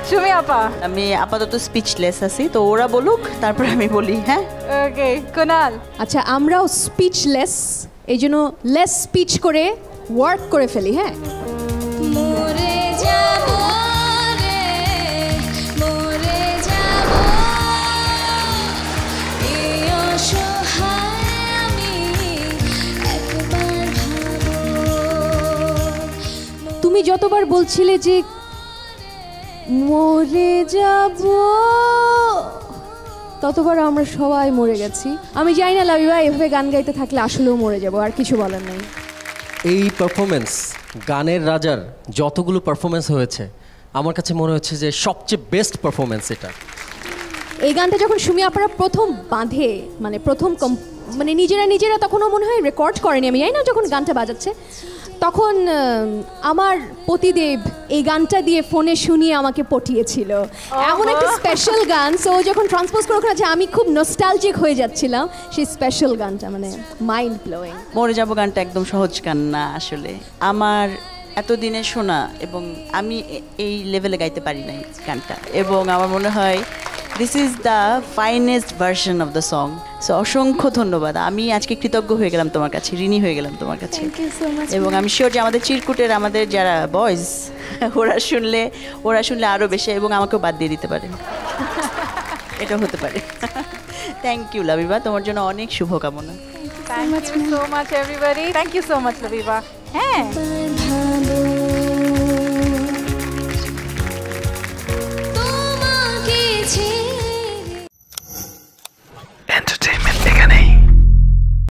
সুমি আপা, আমি আপাতত স্পিচলেস আছি, তো ওরা বলুক তারপর আমি বলি। হ্যাঁ, ওকে। কুনাল? আচ্ছা, আমরাও স্পিচলেস, এই জন্য লেস স্পিচ করে ওয়ার্ক করে ফেলি। হ্যাঁ, মরে যাব রে, মরে যাব, এই অসহায় আমি একবার ভাবো। তুমি যতবার বলছিলে যে মরে যাব, ততবার আমরা সবাই মরে গেছি। আমি জানি না লাবিবা, এভাবে গান গাইতে থাকলে আসলেও মরে যাব, আর কিছু বলার নেই। এই পারফরমেন্স, গানের রাজার যতগুলো পারফরমেন্স হয়েছে, আমার কাছে মনে হচ্ছে যে সবচেয়ে বেস্ট পারফরমেন্স এটা। এই গানটা যখন সুমি আপারা প্রথম বাঁধে, মানে প্রথম মানে নিজেরা তখনও মনে হয় রেকর্ড করেনি, আমি জানি না, যখন গানটা বাজাচ্ছে তখন আমার পতিদেব এই গানটা দিয়ে ফোনে শুনিয়ে আমাকে পটিয়েছিল। এমন একটা স্পেশাল গান, সো যখন ট্রান্সপোজ করে ওখানে আছে, আমি খুব নস্টালজিক হয়ে যাচ্ছিলাম সেই স্পেশাল গানটা, মানে মাইন্ড ব্লোয়িং। মরে যাব গানটা একদম সহজ গান না আসলে, আমার এতদিনে শোনা, এবং আমি এই লেভেলে গাইতে পারি নাই গানটা, এবং আমার মনে হয় this is the finest version of the song. So অসংখ্য ধন্যবাদ, আমি আজকে কৃতজ্ঞ হয়ে গেলাম তোমার কাছে, ঋণী হয়ে গেলাম তোমার কাছে। এবং আমি শিওর যে আমাদের চিরকুটের আমাদের যারা বয়েজ, ওরা শুনলে আরও বেশি, এবং আমাকেও বাদ দিয়ে দিতে পারে, এটা হতে পারে। থ্যাংক ইউ লাবিবা, তোমার জন্য অনেক শুভকামনা। Thank you so much everybody. Thank you so much Labiba. হ্যাঁ।